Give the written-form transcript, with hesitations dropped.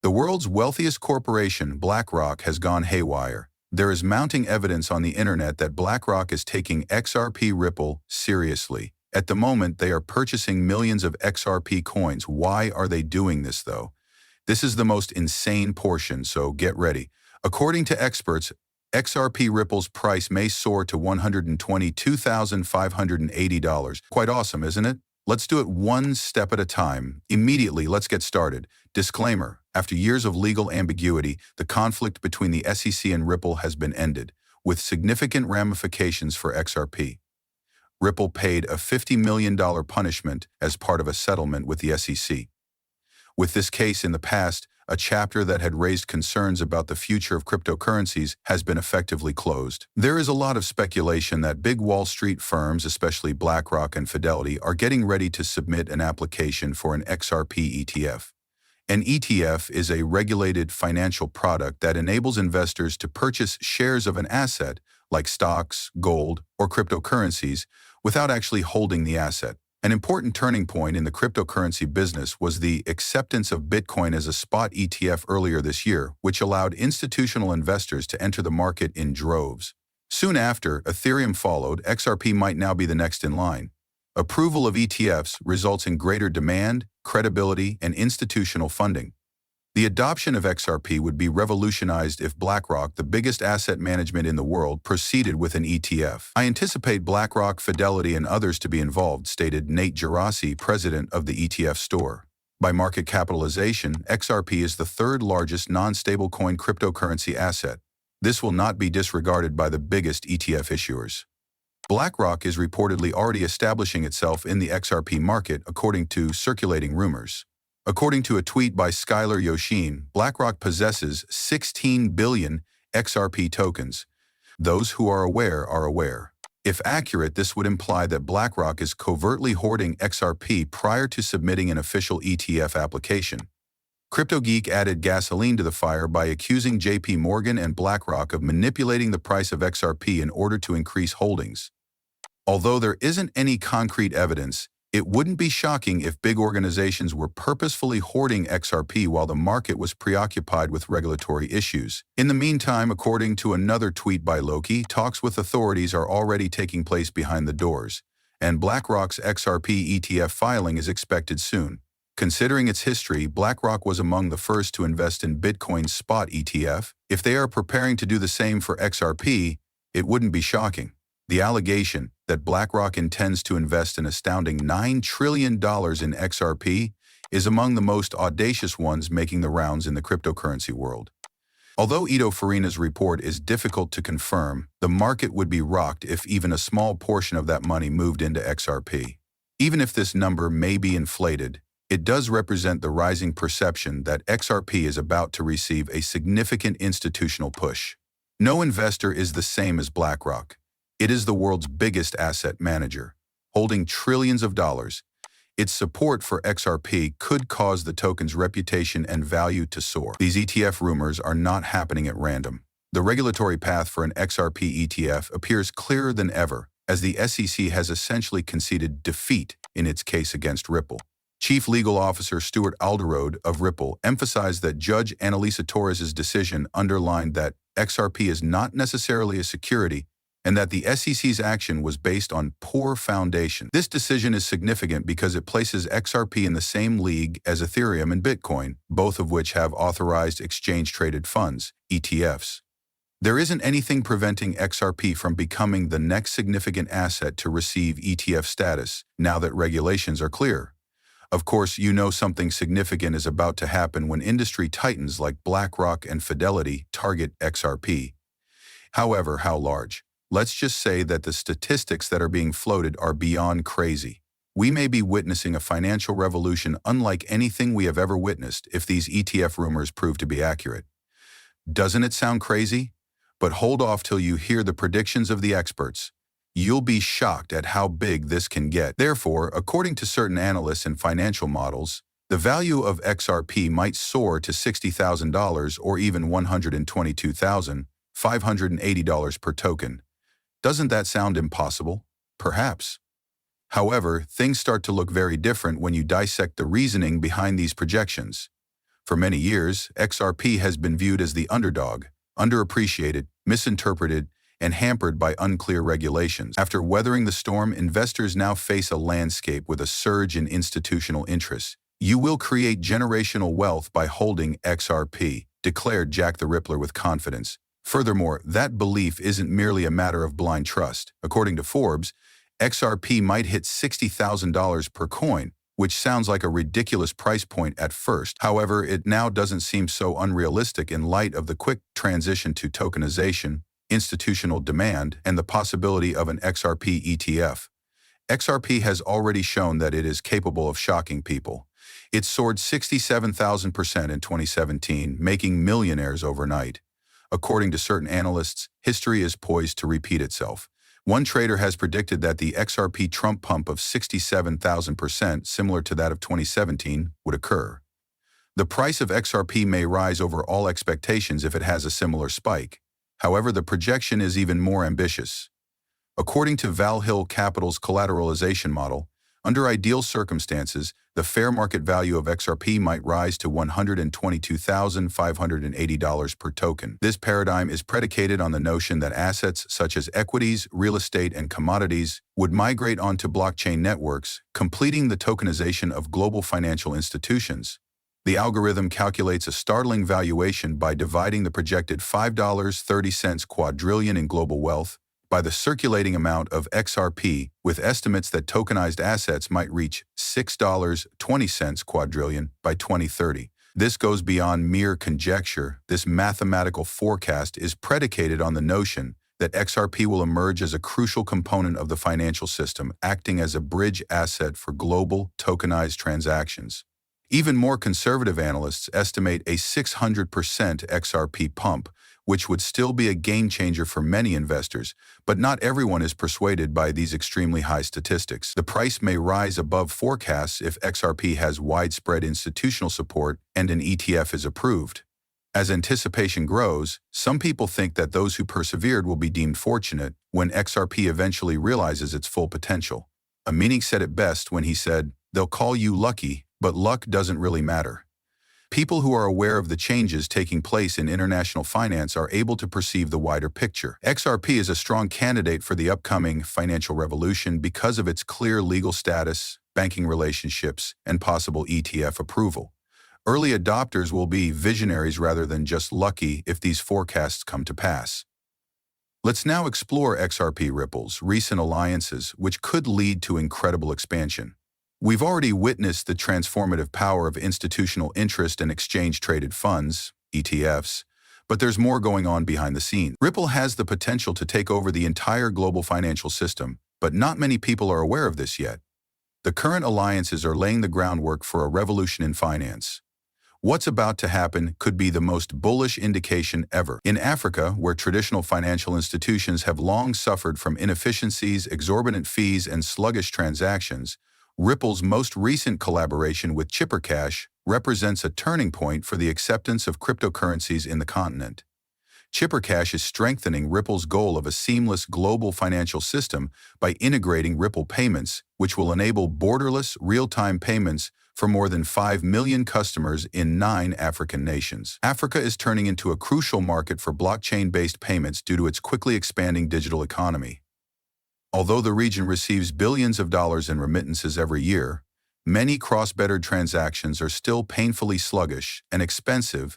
The world's wealthiest corporation, BlackRock, has gone haywire. There is mounting evidence on the internet that BlackRock is taking XRP Ripple seriously. At the moment, they are purchasing millions of XRP coins. Why are they doing this, though? This is the most insane portion, so get ready. According to experts, XRP Ripple's price may soar to $122,580. Quite awesome, isn't it? Let's do it one step at a time. Immediately, let's get started. Disclaimer: after years of legal ambiguity, the conflict between the SEC and Ripple has been ended, with significant ramifications for XRP. Ripple paid a $50 million punishment as part of a settlement with the SEC. With this case in the past, a chapter that had raised concerns about the future of cryptocurrencies has been effectively closed. There is a lot of speculation that big Wall Street firms, especially BlackRock and Fidelity, are getting ready to submit an application for an XRP ETF. An ETF is a regulated financial product that enables investors to purchase shares of an asset, like stocks, gold, or cryptocurrencies, without actually holding the asset. An important turning point in the cryptocurrency business was the acceptance of Bitcoin as a spot ETF earlier this year, which allowed institutional investors to enter the market in droves. Soon after, Ethereum followed. XRP might now be the next in line. Approval of ETFs results in greater demand, credibility, and institutional funding. The adoption of XRP would be revolutionized if BlackRock, the biggest asset management in the world, proceeded with an ETF. I anticipate BlackRock, Fidelity, and others to be involved, stated Nate Gerasi, president of the ETF store. By market capitalization, XRP is the third largest non-stablecoin cryptocurrency asset. This will not be disregarded by the biggest ETF issuers. BlackRock is reportedly already establishing itself in the XRP market, according to circulating rumors. According to a tweet by Skylar Yoshin, BlackRock possesses 16 billion XRP tokens. Those who are aware are aware. If accurate, this would imply that BlackRock is covertly hoarding XRP prior to submitting an official ETF application. CryptoGeek added gasoline to the fire by accusing JP Morgan and BlackRock of manipulating the price of XRP in order to increase holdings. Although there isn't any concrete evidence, it wouldn't be shocking if big organizations were purposefully hoarding XRP while the market was preoccupied with regulatory issues. In the meantime, according to another tweet by Loki, talks with authorities are already taking place behind the doors, and BlackRock's XRP ETF filing is expected soon. Considering its history, BlackRock was among the first to invest in Bitcoin's spot ETF. If they are preparing to do the same for XRP, it wouldn't be shocking. The allegation that BlackRock intends to invest an astounding $9 trillion in XRP is among the most audacious ones making the rounds in the cryptocurrency world. Although Ito Farina's report is difficult to confirm, the market would be rocked if even a small portion of that money moved into XRP. Even if this number may be inflated, it does represent the rising perception that XRP is about to receive a significant institutional push. No investor is the same as BlackRock. It is the world's biggest asset manager, holding trillions of dollars. Its support for XRP could cause the token's reputation and value to soar. These ETF rumors are not happening at random. The regulatory path for an XRP ETF appears clearer than ever, as the SEC has essentially conceded defeat in its case against Ripple. Chief Legal Officer Stuart Alderode of Ripple emphasized that Judge Annalisa Torres's decision underlined that XRP is not necessarily a security and that the SEC's action was based on poor foundation. This decision is significant because it places XRP in the same league as Ethereum and Bitcoin, both of which have authorized exchange-traded funds, ETFs. There isn't anything preventing XRP from becoming the next significant asset to receive ETF status, now that regulations are clear. Of course, you know something significant is about to happen when industry titans like BlackRock and Fidelity target XRP. However, how large? Let's just say that the statistics that are being floated are beyond crazy. We may be witnessing a financial revolution unlike anything we have ever witnessed if these ETF rumors prove to be accurate. Doesn't it sound crazy? But hold off till you hear the predictions of the experts. You'll be shocked at how big this can get. Therefore, according to certain analysts and financial models, the value of XRP might soar to $60,000 or even $122,580 per token. Doesn't that sound impossible? Perhaps. However, things start to look very different when you dissect the reasoning behind these projections. For many years, XRP has been viewed as the underdog, underappreciated, misinterpreted, and hampered by unclear regulations. After weathering the storm, investors now face a landscape with a surge in institutional interest. You will create generational wealth by holding XRP, declared Jack the Rippler with confidence. Furthermore, that belief isn't merely a matter of blind trust. According to Forbes, XRP might hit $60,000 per coin, which sounds like a ridiculous price point at first. However, it now doesn't seem so unrealistic in light of the quick transition to tokenization, institutional demand, and the possibility of an XRP ETF. XRP has already shown that it is capable of shocking people. It soared 67,000% in 2017, making millionaires overnight. According to certain analysts, history is poised to repeat itself. One trader has predicted that the XRP Trump pump of 67,000%, similar to that of 2017, would occur. The price of XRP may rise over all expectations if it has a similar spike. However, the projection is even more ambitious. According to Val Hill Capital's collateralization model, under ideal circumstances, the fair market value of XRP might rise to $122,580 per token. This paradigm is predicated on the notion that assets such as equities, real estate, and commodities would migrate onto blockchain networks, completing the tokenization of global financial institutions. The algorithm calculates a startling valuation by dividing the projected $5.30 quadrillion in global wealth by the circulating amount of XRP, with estimates that tokenized assets might reach $6.20 quadrillion by 2030. This goes beyond mere conjecture. This mathematical forecast is predicated on the notion that XRP will emerge as a crucial component of the financial system, acting as a bridge asset for global tokenized transactions. Even more conservative analysts estimate a 600% XRP pump, which would still be a game-changer for many investors, but not everyone is persuaded by these extremely high statistics. The price may rise above forecasts if XRP has widespread institutional support and an ETF is approved. As anticipation grows, some people think that those who persevered will be deemed fortunate when XRP eventually realizes its full potential. A meaning said it best when he said, "They'll call you lucky, but luck doesn't really matter." People who are aware of the changes taking place in international finance are able to perceive the wider picture. XRP is a strong candidate for the upcoming financial revolution because of its clear legal status, banking relationships, and possible ETF approval. Early adopters will be visionaries rather than just lucky if these forecasts come to pass. Let's now explore XRP Ripple's recent alliances, which could lead to incredible expansion. We've already witnessed the transformative power of institutional interest in exchange-traded funds, ETFs, but there's more going on behind the scenes. Ripple has the potential to take over the entire global financial system, but not many people are aware of this yet. The current alliances are laying the groundwork for a revolution in finance. What's about to happen could be the most bullish indication ever. In Africa, where traditional financial institutions have long suffered from inefficiencies, exorbitant fees, and sluggish transactions, Ripple's most recent collaboration with Chippercash represents a turning point for the acceptance of cryptocurrencies in the continent. Chippercash is strengthening Ripple's goal of a seamless global financial system by integrating Ripple payments, which will enable borderless, real-time payments for more than 5 million customers in 9 African nations. Africa is turning into a crucial market for blockchain-based payments due to its quickly expanding digital economy. Although the region receives billions of dollars in remittances every year, many cross-border transactions are still painfully sluggish and expensive